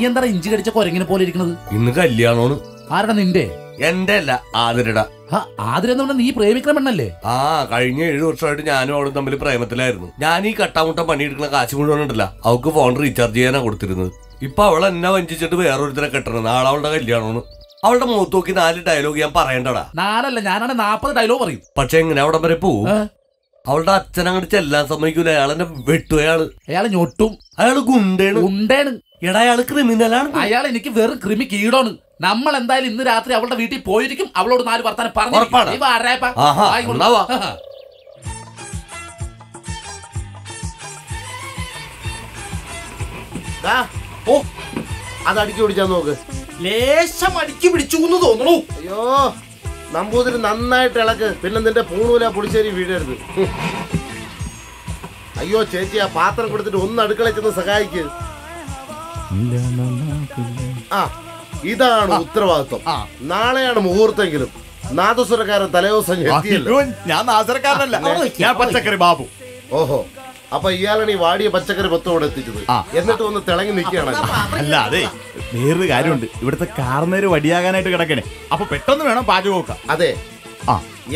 എന്താ ഇഞ്ചി കടിച്ച കൊരങ്ങിനെ പോലെ ഇരിക്കുന്നത്? ഇന്ന് കല്യാണമാണ്. ആരുടെ? നിന്റെ? എന്റെ അല്ല, ആതിരട. ആതിരെന്ന് പറഞ്ഞാൽ നീ പ്രേമിക്കണ പെണ്ണല്ലേ? കഴിഞ്ഞ 7 വർഷമായിട്ട് ഞാനും അവളും തമ്മിൽ പ്രേമത്തിലായിരുന്നു. ഞാൻ ഈ കട്ടാമുട്ട പണിയെടുക്കുന്ന കാശ് മുഴുവൻ ഉണ്ടല്ല, അവൾക്ക് ഫോൺ റീചാർജ് ചെയ്യാനാ കൊടുത്തിരുന്നത്. ഇപ്പൊ അവൾ എന്നെ വഞ്ചിച്ചിട്ട് വേറൊരുത്തരെ കെട്ടണം. നാളെ അവളുടെ കല്യാണമാണ്. അവളുടെ മുഖത്ത് നോക്കി 4 ഡയലോഗ് ഞാൻ പറയണ്ടടാ. 4 അല്ല, ഞാനാണ് 40 ഡയലോഗ് പറയും. പക്ഷെ എങ്ങനെ അവിടെ വരെ പോവും? അവളുടെ അച്ഛൻ അങ്ങോട്ട് ചെല്ലാൻ സമ്മതിക്കൂല. അയാളെന്നെ വെട്ടുകയാണ്. അയാള് ഞൊട്ടും. അയാള് ഗുണ്ടേണ്. എടാ, അയാള് ക്രിമിനലാണ്. അയാൾ എനിക്ക് വെറും ക്രിമി കീടോണ്. നമ്മൾ എന്തായാലും ഇന്ന് രാത്രി അവളുടെ വീട്ടിൽ പോയിരിക്കും. അവളോട് 4 വർത്താനം പറഞ്ഞു. അത് അടുക്കി പിടിച്ചാ നോക്ക്. ലേശം അടുക്കി പിടിച്ചു എന്ന് തോന്നുന്നു. അയ്യോ, നമ്പൂതിരി നന്നായിട്ട് ഇളക്ക്. പിന്നെ നിന്റെ പൂണൂല പുളിശ്ശേരി വീഴരുത്. അയ്യോ ചേച്ചി, ആ പാത്രം കൊടുത്തിട്ട് ഒന്ന് അടുക്കള ചെന്ന് സഹായിക്ക്. ഇതാണ് ഉത്തരവാദിത്വം. നാളെയാണ് മുഹൂർത്തെങ്കിലും നാദസ്വരക്കാരൻ തലേദിവസം ഞാൻ നാദസ്വരക്കാരനല്ല, ഞാൻ പച്ചക്കറി ബാബു. ഓഹോ, അപ്പൊ ഇയാളാണ് ഈ വാടിയ പച്ചക്കറി മൊത്തം എത്തിച്ചത്. എന്നിട്ട് ഒന്ന് തിളങ്ങി നിൽക്കുകയാണ്. അല്ല, അതെ, വേറൊരു കാര്യമുണ്ട്. ഇവിടുത്തെ കാർന്നേര് വടിയാകാനായിട്ട് കിടക്കണേ. അപ്പൊ പെട്ടെന്ന് വേണം പാചകം. അതെ,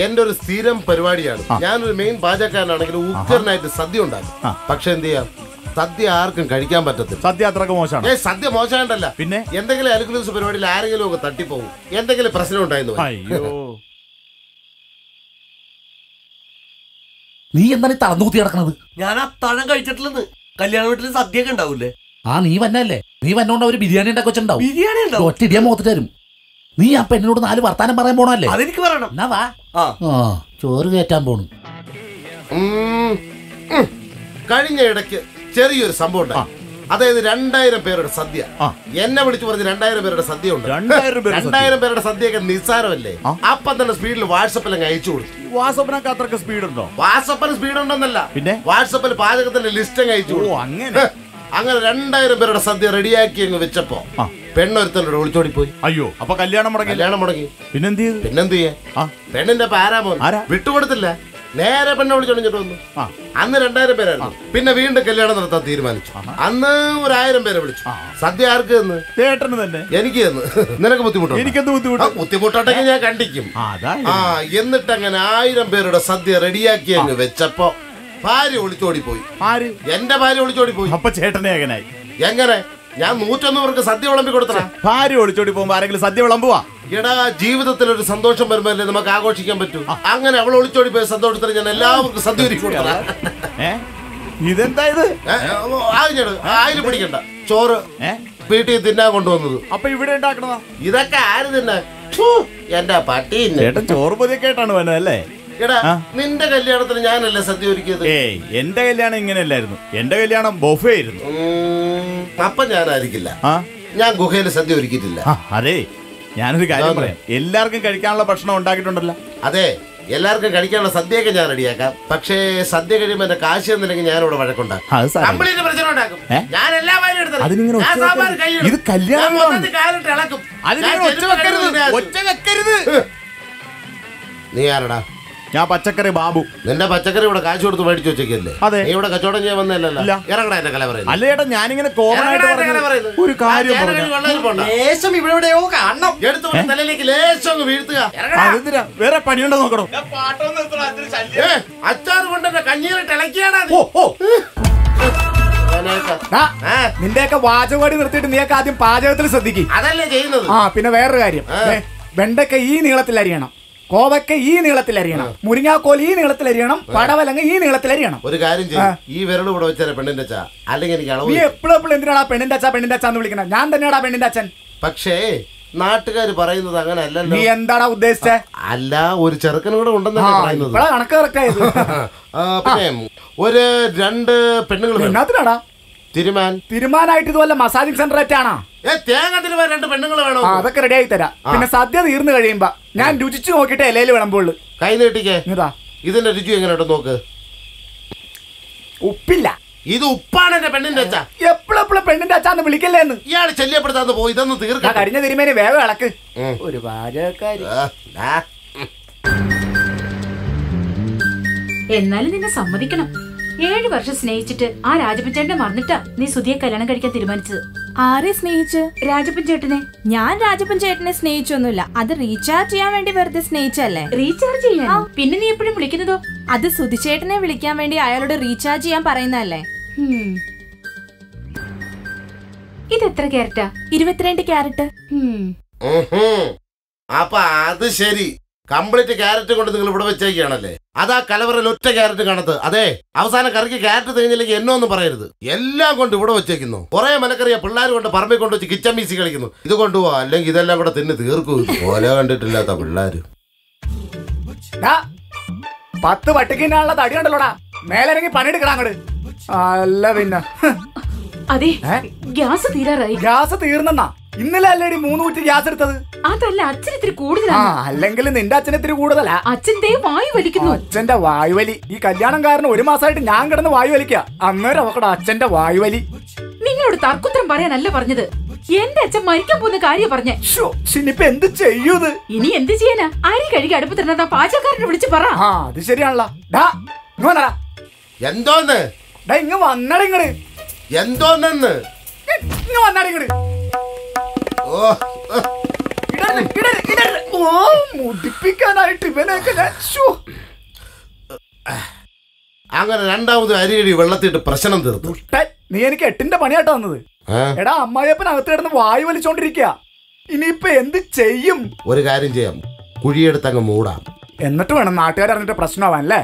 എന്റെ ഒരു സ്ഥിരം പരിപാടിയാണ്. ഞാനൊരു മെയിൻ പാചകക്കാരനാണെങ്കിൽ ഉഗ്രനായിട്ട് സദ്യ ഉണ്ടാക്കും. പക്ഷെ എന്ത് ചെയ്യാം, സദ്യ ആർക്കും കഴിക്കാൻ പറ്റത്തില്ല. സദ്യ അത്രക്ക് മോശമാണ്. സദ്യ മോശമായിട്ടല്ല, പിന്നെ എന്തെങ്കിലും അലുക്കുലൂസ് പരിപാടിയിൽ ആരെങ്കിലും ഒക്കെ തട്ടിപ്പോകും. എന്തെങ്കിലും പ്രശ്നം ഉണ്ടായിരുന്നു. അയ്യോ, നീ എന്താണ് തളർന്നുകുത്തി കിടക്കണത്? ഞാൻ അത്താഴം കഴിച്ചിട്ടില്ലെന്ന്. കല്യാണ വീട്ടിൽ സദ്യ ഒക്കെ ഉണ്ടാവൂലേ? നീ വന്നല്ലേ? നീ വന്നോണ്ട് ഒരു ബിരിയാണി ഉണ്ടാക്കി വെച്ചിട്ടുണ്ടാവും. ബിരിയാണി ഒറ്റ ഇടിയാൻ മുഖത്ത് തരും. നീ ആ പെണ്ണിനോട് 4 വർത്താനം പറയാൻ പോണല്ലേ? അതെനിക്ക് പറയണം. എന്നാ വാ. ചോറ് കയറ്റാൻ പോണു. കഴിഞ്ഞ ഇടയ്ക്ക് ചെറിയൊരു സംഭവം ഉണ്ടായി. അതായത് 2000 പേരുടെ സദ്യ. എന്നെ വിളിച്ചു പറഞ്ഞ് 2000 പേരുടെ സദ്യ ഉണ്ട്. 2000 പേരുടെ സദ്യയൊക്കെ നിസ്സാരമല്ലേ? അപ്പം തന്നെ സ്പീഡിൽ വാട്സപ്പിൽ അങ്ങ് അയച്ചു കൊടുത്തു. വാട്സപ്പിനൊക്കെ അത്രക്ക് സ്പീഡ് ഉണ്ടോ? വാട്സപ്പിന് സ്പീഡ് ഉണ്ടെന്നല്ല, പിന്നെ വാട്സപ്പിൽ പാചകത്തിന്റെ ലിസ്റ്റ് അങ്ങ് അയച്ചു കൊടുത്തു. അങ്ങനെ 2000 പേരുടെ സദ്യ റെഡിയാക്കി അങ്ങ് വെച്ചപ്പോ പെണ്ണൊരുത്തനോട് ഒളിച്ചോടി പോയി. അയ്യോ, അപ്പൊ കല്യാണം മുടങ്ങി. പിന്നെന്ത് ചെയ്യാ? പെണ്ണിന്റെ ആരാമോ വിട്ടുകൊടുത്തില്ല. നേരെ പെണ്ണെ വിളിച്ചോണ്ടിട്ട് വന്നു. അന്ന് 2000 പേരായിരുന്നു. പിന്നെ വീണ്ടും കല്യാണം നടത്താൻ തീരുമാനിച്ചു. അന്ന് 1000 പേരെ വിളിച്ചു. സദ്യ ആർക്ക് തന്ന്? ചേട്ടന് തന്നെ. എനിക്ക് തന്ന്. നിനക്ക് ബുദ്ധിമുട്ടുണ്ടെങ്കിൽ ഞാൻ കണ്ടിക്കും. എന്നിട്ട് അങ്ങനെ 1000 പേരുടെ സദ്യ റെഡിയാക്കി അങ്ങ് വെച്ചപ്പോ ഭാര്യ ഒളിച്ചോടി പോയി. എന്റെ ഭാര്യ ഒളിച്ചോടി പോയി. അപ്പൊ ചേട്ടനെ എങ്ങനെ? ഞാൻ 101 പേർക്ക് സദ്യ വിളമ്പി കൊടുത്തടാ. ഭാര്യ ഒളിച്ചോടി പോകുമ്പോ ആരെങ്കിലും സദ്യ വിളമ്പുവാ? എടാ, ജീവിതത്തിൽ ഒരു സന്തോഷം വരുമ്പോഴല്ലേ നമുക്ക് ആഘോഷിക്കാൻ പറ്റൂ. അങ്ങനെ അവൾ ഒളിച്ചോടി പോയ സന്തോഷത്തിന് ഞാൻ എല്ലാവർക്കും സദ്യ ഒരുക്കി കൊടുത്തടാ. ഇതെന്താ ഇത്? ആയിരം പിടിക്കണ്ട. ചോറ് വീട്ടിൽ തിന്നാൻ കൊണ്ടുവന്നത്. അപ്പൊ ഇവിടെ ഉണ്ടാക്കണതാ? ഇതൊക്കെ ആര് തിന്നാ? എന്റെ പട്ടി. ചേട്ടൻ ചോറ് പൊതിയൊക്കെ ആയിട്ടാണ് വേണ്ടത് അല്ലേ? എടാ, നിന്റെ കല്യാണത്തിന് ഞാനല്ലേ സദ്യ ഒരുക്കിയത്? എന്റെ കല്യാണം ഇങ്ങനെയല്ലായിരുന്നു. എന്റെ കല്യാണം ബൊഫേ ആയിരുന്നു. അപ്പൊ ഞാനായിരിക്കില്ല. ഞാൻ ഗുഹയിൽ സദ്യ ഒരുക്കിയിട്ടില്ല. അതെ, ഞാനൊരു കാര്യം പറയാം. എല്ലാവർക്കും കഴിക്കാനുള്ള ഭക്ഷണം ഉണ്ടാക്കിയിട്ടുണ്ടല്ലോ. അതെ, എല്ലാവർക്കും കഴിക്കാനുള്ള സദ്യയൊക്കെ ഞാൻ റെഡിയാക്കാം. പക്ഷേ സദ്യ കഴിയുമ്പോ എന്റെ കാശ് തന്നില്ലെങ്കിൽ ഞാനിവിടെ വഴക്കുണ്ടാക്കും. നീ ആരടാ? ഞാൻ പച്ചക്കറി ബാബു. നിന്റെ പച്ചക്കറി ഇവിടെ കാശ് കൊടുത്ത് മേടിച്ചു വെച്ചേക്കല്ലേ? അതെ, ഇവിടെ കച്ചവടം ചെയ്യാൻ വന്നല്ലോ. ഇറങ്ങടാ എന്റെ കല പറയുന്നത്. അല്ല ചേട്ടാ, ഞാനിങ്ങനെ ഒരു കാര്യം എടുത്തു തലയിലേക്ക് ലേശം വീഴ്ത്തുക. വേറെ പണിയുണ്ടോ നോക്കണോ? അച്ചാറ് കൊണ്ട് എന്റെ കഞ്ഞീരിട്ട് ഇളക്കിയാണ്. നിന്റെയൊക്കെ വാചകവാടി നിർത്തിയിട്ട് നീയൊക്കെ ആദ്യം പാചകത്തിൽ ശ്രദ്ധിക്കും. അതല്ലേ ചെയ്യുന്നത്. പിന്നെ വേറൊരു കാര്യം, വെണ്ടയ്ക്ക ഈ നീളത്തിൽ അരിയണം, കോവയ്ക്ക ഈ നീളത്തിൽ അരിയണം, മുരിങ്ങാക്കോൽ ഈ നീളത്തിൽ അരിയണം, പടവലങ്ങ ഈ നീളത്തിൽ അരിയണം. ഒരു കാര്യം ചെയ്യും, ഈ വിരൽ കൂടെ വെച്ചാൽ പെണ്ണിന്റെ അച്ഛ. അല്ലെങ്കിൽ എനിക്ക് നീ എപ്പോഴും എന്തിനാടാ പെണ്ണിന്റെ അച്ഛാന്ന് വിളിക്കണം? ഞാൻ തന്നെയാടാ പെണ്ണിന്റെ അച്ഛൻ. പക്ഷേ നാട്ടുകാര് പറയുന്നത് അങ്ങനെ അല്ലല്ലോ. നീ എന്താടാ ഉദ്ദേശിച്ചേ? അല്ല, ഒരു ചെറുക്കനും കൂടെ ഉണ്ടെന്നാണ് പറയുന്നത്. കണക്ക് കറക്റ്റായത്. പിന്നെ ഒരു 2 പെണ്ണുങ്ങൾ. എന്നാത്തിനാടാ? തിരുമാനായിട്ട് ഇതുപോലെ മസാജിങ് സെന്റർ ആയിട്ടാണോ? തേങ്ങ തിരുമാൻ 2 പെണ്ണുങ്ങൾ വേണോ? അതൊക്കെ റെഡി ആയി തരാം. പിന്നെ സദ്യ തീർന്നു കഴിയുമ്പോ ഞാൻ രുചിച്ചു നോക്കിട്ട് ഇലയിൽ വിളമ്പുള്ളൂ. കൈ നീട്ടിക്കേ. ഇതിന്റെ രുചി എങ്ങനെ നോക്ക്. ഉപ്പില്ല. ഇത് ഉപ്പാണ് എന്റെ പെണ്ണിന്റെ അച്ഛ. എപ്പോഴെപ്പോഴും പെണ്ണിന്റെ അച്ഛന്ന് വിളിക്കല്ലേന്ന്. ഇയാൾ ശല്യപ്പെടുത്താന്ന് പോയി. ഇതൊന്ന് തീർക്കാം. കഴിഞ്ഞ തിരുമേനി വേഗം ഇളക്ക്. ഒരു പാചകക്കാരി. എന്നാലും നിന്നെ സമ്മതിക്കണം. 7 വർഷം സ്നേഹിച്ചിട്ട് ആ രാജപഞ്ചാന്റെ മറന്നിട്ടാ നീ സുധിയെ കല്യാണം കഴിക്കാൻ തീരുമാനിച്ചത്. ആരെ സ്നേഹിച്ച്? രാജപ്പൻ ചേട്ടനെ. ഞാൻ രാജപ്പൻ ചേട്ടനെ സ്നേഹിച്ചൊന്നുമില്ല. അത് റീചാർജ് ചെയ്യാൻ വേണ്ടി വെറുതെ സ്നേഹിച്ചല്ലേ. റീചാർജ് ചെയ്യാൻ? പിന്നെ നീ എപ്പോഴും വിളിക്കുന്നതോ? അത് സുധിച്ചേട്ടനെ വിളിക്കാൻ വേണ്ടി അയാളോട് റീചാർജ് ചെയ്യാൻ പറയുന്നതല്ലേ. ഇത് എത്ര ക്യാരറ്റാ? 22 ക്യാരറ്റ്. അപ്പൊ അത് ശരി, കംപ്ലീറ്റ് ക്യാരറ്റ് കൊണ്ട് നിങ്ങൾ ഇവിടെ വെച്ചേക്കാണല്ലേ? അതാ കലവറയിൽ ഒറ്റ ക്യാരറ്റ് കാണത്ത്. അതെ, അവസാനം കറിക്ക് ക്യാരറ്റ് തികഞ്ഞില്ലെങ്കിൽ എന്നെ ഒന്നും പറയരുത്. എല്ലാം കൊണ്ട് ഇവിടെ വെച്ചേക്കുന്നു. കുറെ മനക്കറിയ പിള്ളേർ കൊണ്ട് പറമ്പിൽ കൊണ്ട് വെച്ച് കിച്ചൻ മീസി കളിക്കുന്നു. ഇത് കൊണ്ടുപോവാ, അല്ലെങ്കിൽ ഇതെല്ലാം കൂടെ തിന്ന് തീർക്കും. ഓല കണ്ടിട്ടില്ലാത്ത പിള്ളേര്. 10 പട്ടിക്കിനുള്ള തടി ഉണ്ടല്ലോടാ, മേലിറങ്ങി പണിയെടുക്കണം അങ്ങോട്ട്. അല്ല പിന്നെ അതെ, ഗ്യാസ് തീരാറായി. ഗ്യാസ് തീർന്നെന്നാ? ഇന്നലെ അല്ലേടി 3 കുറ്റി ഗ്യാസ് എടുത്തത്. അതല്ല, അച്ഛൻ ഇത്തിരി കൂടുതലാണ്. അല്ലെങ്കിൽ നിന്റെ അച്ഛൻ ഇത്തിരി കൂടുതലാ. അച്ഛന്റെ വായു വലിക്കുന്നു. അച്ഛന്റെ വായുവലി. ഈ കല്യാണം കാരണം 1 മാസമായിട്ട് ഞാൻ കിടന്ന് വായു വലിക്ക. അന്നേരം അവക്കട അച്ഛന്റെ വായുവലി. നിങ്ങളോട് തർക്കുത്തരം പറയാനല്ല പറഞ്ഞത്. എന്റെ അച്ഛൻ മരിക്കാൻ പോകുന്ന കാര്യം പറഞ്ഞേ. ഇനിയിപ്പൊ എന്ത് ചെയ്യൂത്? ഇനി എന്ത് ചെയ്യാനാ? അരി കഴുകി അടുപ്പത്തിരുന്ന പാചകക്കാരനെ വിളിച്ച് പറ. അത് ശരിയാണല്ലോ. എന്തോന്ന് ഇങ്ങ് വന്നട ഇങ്ങട്. എന്തോന്നെന്ന് ഇങ്ങ് വന്നട ഇങ്ങട്. മുടിപ്പിക്കാനായിട്ട് ഇവനൊക്കെ അങ്ങനെ രണ്ടാമത് അരിയടി വെള്ളത്തിട്ട് പ്രശ്നം തീർത്തു. നീ എനിക്ക് 8ന്റെ പണിയാട്ടോ വന്നത്. എടാ, അമ്മായിയപ്പനകത്ത് കിടന്ന് വായു വലിച്ചോണ്ടിരിക്കുക. ഇനിയിപ്പൊ എന്ത് ചെയ്യും? ഒരു കാര്യം ചെയ്യാം, കുഴിയെടുത്ത് അങ്ങ് മൂടാം. എന്നിട്ട് വേണം നാട്ടുകാർ അറിഞ്ഞിട്ട് പ്രശ്നമാവാനല്ലേ?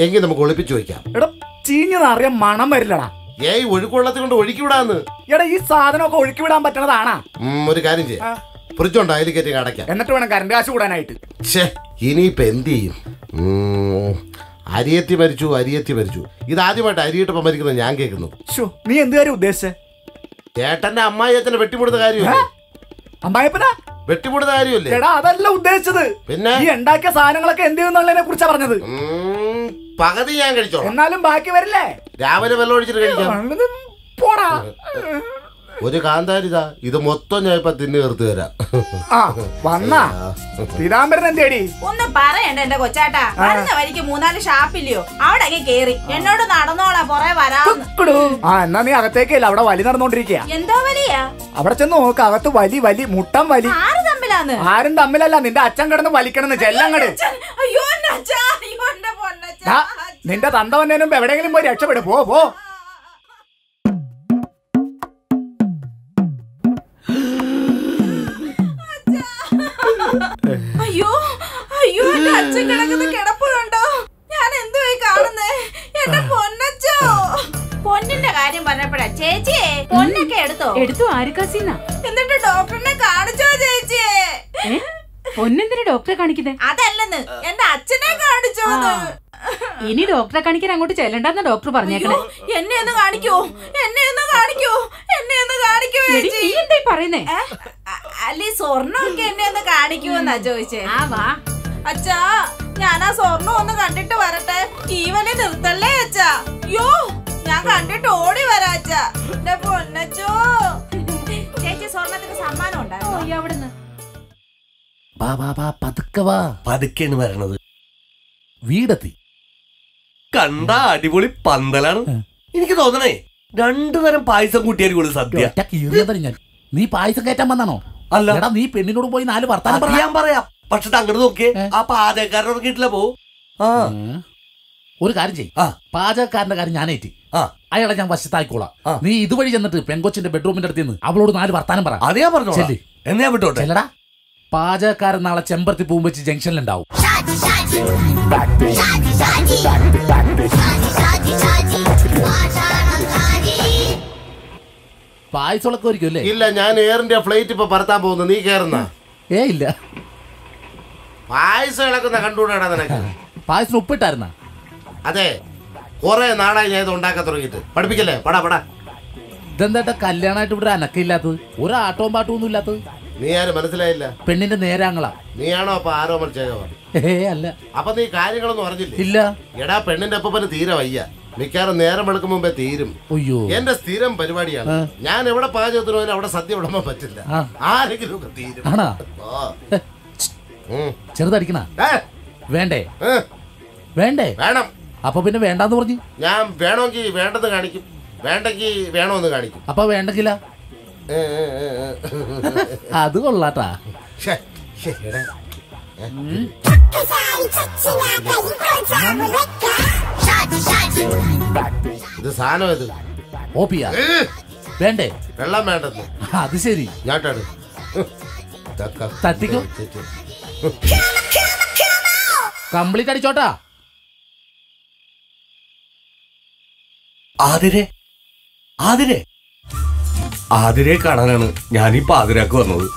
എങ്കിൽ നമുക്ക് ഒളിപ്പിച്ചു വെക്കാം. എടാ, ചീഞ്ഞറിയാൻ മണം വരില്ലടാ. ഒഴുക്കുവെള്ളത്തിൽ കൊണ്ട് ഒഴുക്കി വിടാന്ന്. എടാ, ഈ സാധനമൊക്കെ ഒഴുക്കി വിടാൻ പറ്റണതാണാ? ഒരു കാര്യം ചെയ്യാം, ഫ്രിഡ്ജുണ്ടോ? അതിൽ കയറ്റി അടയ്ക്കാം. എന്നിട്ട് വേണം കറണ്ട് കാശ് കൂടാനായിട്ട്. ഇനിയിപ്പൊ എന്ത് ചെയ്യും? അരിയത്തി മരിച്ചു. ഇതാദ്യമായിട്ട് അരിയിട്ടപ്പോ മരിക്കുന്നത് ഞാൻ കേൾക്കുന്നു. നീ എന്ത് കാര്യം ഉദ്ദേശിച്ചേ? ചേട്ടന്റെ അമ്മായി അച്ഛനെ വെട്ടിമുടുന്ന കാര്യമല്ലേ? അമ്മായിപ്പനാ വെട്ടിമുടുന്ന കാര്യമല്ലേ? എടാ, അതല്ല ഉദ്ദേശിച്ചത്. പിന്നെ ഈ ഉണ്ടാക്കിയ സാധനങ്ങളൊക്കെ എന്ത് ചെയ്യുന്നുള്ളതിനെ കുറിച്ചാ പറഞ്ഞത്. പകുതി ഞാൻ കഴിച്ചോ, എന്നാലും ബാക്കി വരില്ലേ? രാവിലെ വെള്ളം ഒഴിച്ചിട്ട് കഴിക്കാം. പോടാ. ഒരു കാന്താരിതാ, ഇത് മൊത്തം ഞാൻ ഇപ്പൊ തിന്നു തീർത്ത് തരാം. വന്നാ പീതാംബരൻ എന്തേടി? ഒന്നും പറയണ്ട എന്റെ കൊച്ചാട്ടാ. പറഞ്ഞ വരിക്ക് 3-4 ഷാപ്പില്ലയോ, അവിടെ കേറി എന്നോട് നടന്നോളാ പുറേ വരാന്ന്. എന്നാ നീ അകത്തേക്കല്ല, അവിടെ വലി നടന്നോണ്ടിരിക്കുക. എന്തോ വലിയാ? അവിടെ ചെന്ന് നോക്ക്, അകത്ത് വലി മുട്ടം വലി. ആര് തമ്മിലാന്ന്? ആരും തമ്മിലല്ല, നിന്റെ അച്ഛൻ കിടന്ന് വലിക്കണെന്ന്. ചെല്ലങ്ങട്. നിന്റെ തന്ത വന്നതിനും എവിടെയെങ്കിലും പോയി രക്ഷപ്പെടും. പോ. അയ്യോ എന്റെ അച്ഛൻ കിടക്കുന്ന കിടപ്പ് കണ്ടോ? ഞാൻ എന്തുവായി കാണുന്നേ? എന്റെ പൊന്നച്ചോ. പൊന്നിന്റെ കാര്യം പറഞ്ഞപ്പോഴാ ചേച്ചിയെ പൊന്നൊക്കെ എടുത്തു. ആരിക്കാസിന്നാ? എന്നിട്ട് ഡോക്ടറിനെ കാണിച്ചോ ചേച്ചിയെ? പൊന്നെന്തിനാ ഡോക്ടറെ കാണിക്കുന്നേ? അതല്ലെന്ന്, എന്റെ അച്ഛനെ കാണിച്ചോ. ഇനി ഡോക്ടറെ കാണിക്കാൻ അങ്ങോട്ട് ചെല്ലണ്ടെന്ന ഡോക്ടർ പറഞ്ഞേക്കണേ. എന്നെ ഒന്ന് കാണിക്കോ? നീ എന്തായി പറയുന്നേ? അല്ലെ സ്വർണ്ണമൊക്കെ എന്നെ ഒന്ന് കാണിക്കുമെന്നാ ചോദിച്ചേ. അച്ഛാ, ഞാൻ ആ സ്വർണ്ണം ഒന്ന് കണ്ടിട്ട് വരട്ടെ. ഈ വലി നിർത്തല്ലേ അച്ഛാ? യോ, ഞാൻ കണ്ടിട്ട് ഓടി വരാ അച്ഛാ. എന്റെ പൊന്നച്ചോ. ചേച്ചി, സ്വർണ്ണത്തിന് സമ്മാനം ഉണ്ടായിരുന്നു അവിടുന്ന്. പതുക്കെയാണ് വരണത്. വീടെത്തി. കണ്ട അടിപൊളി പന്തലാണ്. എനിക്ക് തോന്നണേ 2 തരം പായസം കൂട്ടിയാൽ സദ്യ. നീ പായസം കയറ്റാൻ വന്നാണോ? അല്ല, നീ പെണ്ണിനോട് പോയി 4 വർത്താനം ഞാൻ പറയാം. പക്ഷെ അങ്ങോട്ട് നോക്കിയേ, ആ പാചകക്കാരൻ ഇറങ്ങിയിട്ടില്ല. ഒരു കാര്യം ചെയ്യും, പാചകക്കാരന്റെ കാര്യം ഞാനേറ്റി. അയാളെ ഞാൻ വശത്തായിക്കോളാം. നീ ഇതുവഴി ചെന്നിട്ട് പെങ്കൊച്ചിന്റെ ബെഡ്റൂമിന്റെ അടുത്ത് നിന്ന് അവളോട് 4 വർത്താനം പറ. അതേ പറഞ്ഞു. എന്നെ വിട്ടോട്ടെ. ചെല്ലടാ. പാചകക്കാരൻ നാളെ ചെമ്പരത്തി പൂവും വെച്ച് ജംഗ്ഷനിലുണ്ടാവും. പായസമൊക്കെ ഒരിക്കും അല്ലേ? ഇല്ല, ഞാൻ എയർ ഇന്ത്യ ഫ്ലൈറ്റ് ഇപ്പൊ പറത്താൻ പോകുന്നു. നീ കേറുന്ന? ഇല്ല. പായസം ഇളക്കുന്ന കണ്ടുകൂടാ നിനക്ക്? പായസം ഉപ്പിട്ടായിരുന്ന? അതെ, കൊറേ നാളായി ഞാൻ ഇത് ഉണ്ടാക്കാൻ തുടങ്ങിയിട്ട്. പഠിപ്പിക്കല്ലേ? പടാ. ഇതെന്താ കല്യാണമായിട്ട് ഇവിടെ അനക്കില്ലാത്തത്? ഒരു ആട്ടവും പാട്ടവും ഒന്നും ഇല്ലാത്തത്? നീ ആരും മനസ്സിലായില്ല. പെണ്ണിന്റെ നേരാങ്ങളാ. നീയാണോ അപ്പൊ ആരോമൽ ചെയ്തവർ? അല്ല. അപ്പൊ നീ കാര്യങ്ങളൊന്നും അറിഞ്ഞില്ലേ? ഇല്ല. എടാ, പെണ്ണിന്റെ അപ്പന് തീരെ വയ്യ. മിക്കാറും നേരം വെളുക്കും മുമ്പേ തീരും. എന്റെ സ്ഥിരം പരിപാടിയാണ്. ഞാൻ എവിടെ പാചകത്തിന് പോയാലും അവിടെ സദ്യ വിളമ്പാൻ പറ്റില്ല. ആരെങ്കിലും ഒക്കെ തീരും. ചെറുതടിക്കണ വേണ്ടേ? വേണം. അപ്പൊ പിന്നെ വേണ്ടാന്ന് പറഞ്ഞു. ഞാൻ വേണമെങ്കിൽ വേണ്ടെന്ന് കാണിക്കും, വേണ്ടെങ്കിൽ വേണമെന്ന് കാണിക്കും. അപ്പൊ വേണ്ടെങ്കില അത് കൊള്ളാട്ടാ. ഇത് സാധനം ഇത് ഓപ്പിയാ വേണ്ടേ? വെള്ളം വേണ്ടെന്ന്. അത് ശരി. ഞാട്ടാണ് തട്ടിക്കോ. കംപ്ലീറ്റ് അടിച്ചോട്ടാ. ആതിരെ കാണാനാണ് ഞാനീ പാതിരാക്ക് വന്നത്.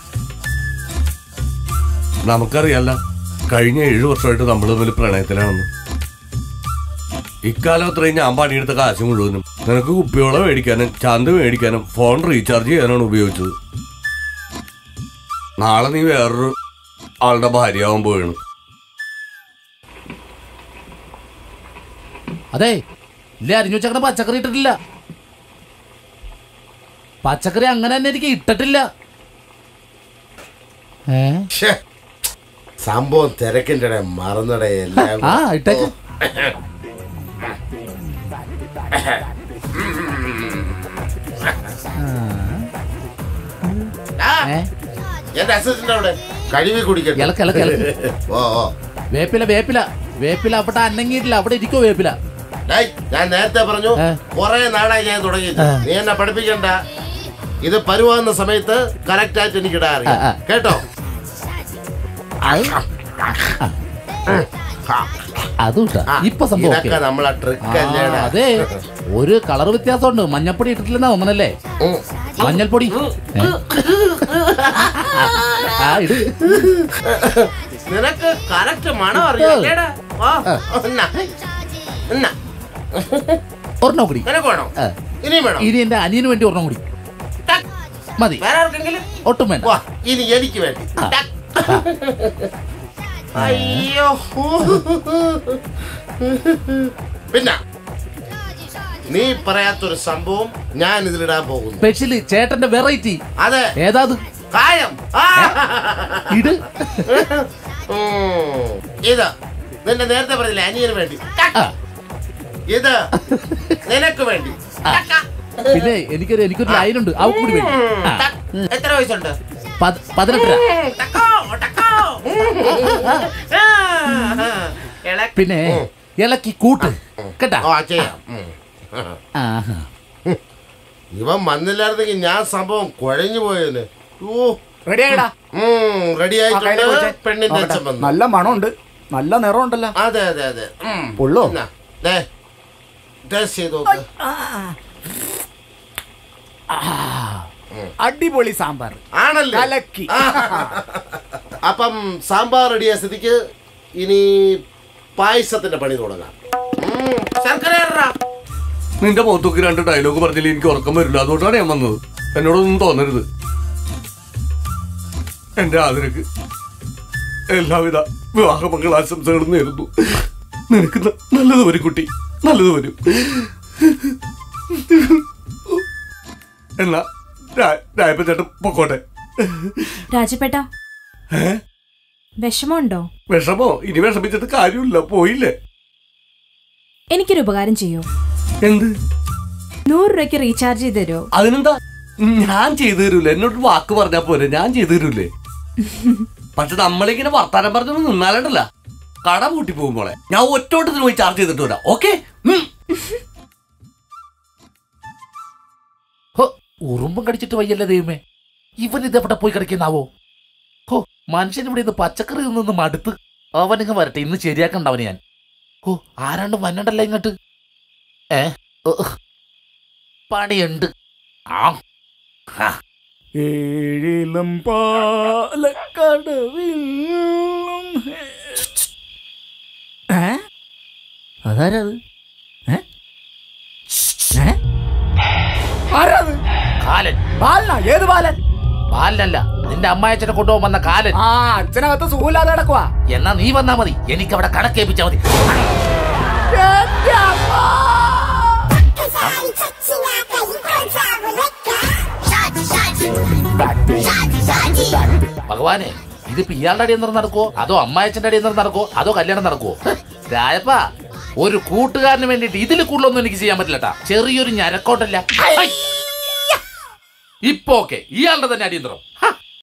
നമുക്കറിയാല്ല, കഴിഞ്ഞ 7 വർഷമായിട്ട് നമ്മൾ തമ്മിൽ പ്രണയത്തിലാണെന്ന്. ഇക്കാലം അത്രയും ഞാൻ പണിയെടുത്ത കാശ് മുഴുവനും നിനക്ക് കുപ്പിയോളം മേടിക്കാനും ചന്ത മേടിക്കാനും ഫോൺ റീചാർജ് ചെയ്യാനാണ് ഉപയോഗിച്ചത്. നാളെ നീ വേറൊരു ആളുടെ ഭാര്യയാവാൻ പോവുകയാണ്. അതെ, ഇല്ല അരിഞ്ഞു വെച്ചങ്ങനെ പച്ചക്കറി ഇട്ടിട്ടില്ല. പച്ചക്കറി അങ്ങനെ തന്നെ എനിക്ക് ഇട്ടിട്ടില്ല. സംഭവം തിരക്കിന്റെ മറന്നടേ എല്ലാം. ആ ഇട്ടേക്ക്. എന്റെ അസിസ്റ്റന്റ് അവിടെ കഴുകി കുടിക്കട്ടെ. ഇളക്ക് ഇളക്ക് ഇളക്ക്. ഓ ഓ വേപ്പില വേപ്പില വേപ്പില അവിടെ അന്നങ്ങിയിട്ടില്ല, അവിടെ ഇരിക്കോ വേപ്പില. ഞാൻ നേരത്തെ പറഞ്ഞു, കുറെ നാളായി ഞാൻ തുടങ്ങി. നീ എന്നെ പഠിപ്പിക്കണ്ട. ഇത് പരുവാകുന്ന സമയത്ത് കറക്റ്റ് ആയിട്ട് എനിക്ക് ഇടാൻ അറിയാം കേട്ടോ. ഇപ്പൊ സംഭവം നമ്മളെ ട്രിക്ക് അല്ലേടാ. അതെ, ഒരു കളർ വ്യത്യാസമുണ്ട്. മഞ്ഞപ്പൊടി ഇട്ടിട്ടില്ലെന്നാ തോന്നണല്ലേ? മഞ്ഞൾപ്പൊടി നിനക്ക് കറക്റ്റ് മണം അറിയാം. ഒരെണ്ണം കൂടി ഇനി വേണം. ഇനി എന്റെ അനിയന് വേണ്ടി ഒരെണ്ണം കൂടി മതി. വേറെ ആർക്കെങ്കിലും ഒട്ടും വേണ്ട. ഇനി എനിക്ക് വേണ്ടി. അയ്യോ, പിന്നെ നീ പറയാത്തൊരു സംഭവം ഞാൻ ഇതിലിടാൻ പോകുന്നു. സ്പെഷ്യലി ചേട്ടന്റെ വെറൈറ്റി. അതെ, ഏതാ? കായം. ഇത് ഇത് നിന്റെ നേരത്തെ പറഞ്ഞില്ല അനിയന് വേണ്ടി. ഇത് നിനക്ക് വേണ്ടി. പിന്നെ എനിക്കൊരു ലൈനുണ്ട്, അവക്ക് കൂടി വേണ്ടി. എത്ര വയസ്സുണ്ട്? 18. പിന്നെ ഇളക്കി കൂട്ട് കേട്ടാ. ഇവൻ വന്നില്ലായിരുന്നെങ്കിൽ ഞാൻ സംഭവം കുഴഞ്ഞു പോയേനെ. റെഡി ആയിട്ടുണ്ട്. പെണ്ണിന്റെ അച്ഛൻ വന്നു. നല്ല മണമുണ്ട്, നല്ല നിറമുണ്ടല്ലോ. അതെ അതെ അതെ. ഉള്ളോ? ടേസ്റ്റ് ചെയ്ത് നോക്ക്. അടിപൊളി സാമ്പാർ ആണല്ലേ? കലക്കി. അപ്പം സാമ്പാർ റെഡിയായ സ്ഥിതിക്ക് ഇനി പായസത്തിന്റെ പണി തുടങ്ങാം. ശർക്കര നിന്റെ മുഖത്തൊക്കെ 2 ഡയലോഗ് പറഞ്ഞില്ല, എനിക്ക് ഉറക്കം വരില്ല. അതുകൊണ്ടാണ് ഞാൻ വന്നത്. എന്നോടൊന്നും തോന്നരുത്. എന്റെ ആദരക്ക് എല്ലാവിധ വിവാഹ മംഗളാശംസകളും നേരുന്നു. നിനക്ക് നല്ലത് വരും കുട്ടി, നല്ലത് വരും. എന്നാ രായപ്പൻ പൊക്കോട്ടെ. രാജപേട്ട വിഷമമുണ്ടോ? വിഷമോ? ഇനി വിഷമിച്ചിട്ട് കാര്യമില്ല, പോയില്ലേ. എനിക്കൊരു ഉപകാരം ചെയ്യോ? എന്ത്? 100 രൂപയ്ക്ക് റീചാർജ് ചെയ്ത് തരുമോ? അതിനെന്താ, ഞാൻ ചെയ്തു തരൂലേ. എന്നോട് വാക്ക് പറഞ്ഞാ പോരെ, ഞാൻ ചെയ്തു തരൂലേ. പക്ഷെ നമ്മളിങ്ങനെ വർത്താനം പറഞ്ഞൊന്നും നിന്നാലല്ല, കട പൂട്ടി പോകുമ്പോളെ ഞാൻ ഒറ്റോട്ടത്തിന് പോയി ചാർജ് ചെയ്തിട്ട് വരാം. ഓക്കെ? ഉറുമ്പും കടിച്ചിട്ട് വയ്യല്ലേ ദൈവമേ, ഇവൻ ഇതെവിടെ പോയി കിടക്കുന്നാവോ? ഹോ, മനുഷ്യൻ ഇവിടെ ഇന്ന് പച്ചക്കറി നിന്ന് മടുത്ത്. അവനിങ്ങ് വരട്ടെ, ഇന്ന് ശരിയാക്കണ്ടവന് ഞാൻ. ഓ, ആരാണ്ട് വന്നണ്ടല്ലോ ഇങ്ങോട്ട്. പണിയുണ്ട്. ഏഴിലും പാലക്കടവിലും. അതാരത്? ആരാത്? കാലൻ. ബാലനാ? ഏത് ബാലൻ? ബാലനല്ല, നിന്റെ അമ്മായച്ചനെ കൊണ്ടുപോകാൻ വന്ന കാലൻ. ആ, അച്ഛനകത്ത് സുഖമില്ലാതെ കിടക്കുവാ. എന്നാ നീ വന്നാ മതി, എനിക്ക് അവിടെ കണക്കേപ്പിച്ചാ മതി. ഭഗവാനെ, ഇതിപ്പോ ഇയാളുടെ അടി എന്ന് നടക്കുവോ, അതോ അമ്മായച്ചന്റെ അടി എന്ന് നടക്കുവോ, അതോ കല്യാണം നടക്കുവോ? രായപ്പ, ഒരു കൂട്ടുകാരന് വേണ്ടിട്ട് ഇതിൽ കൂടുതലൊന്നും എനിക്ക് ചെയ്യാൻ പറ്റില്ലട്ടാ. ചെറിയൊരു ഞരക്കോട്ടല്ല. ഇപ്പൊ ഓക്കെ ഇയാളുടെ തന്നെ അടിയന്തരം.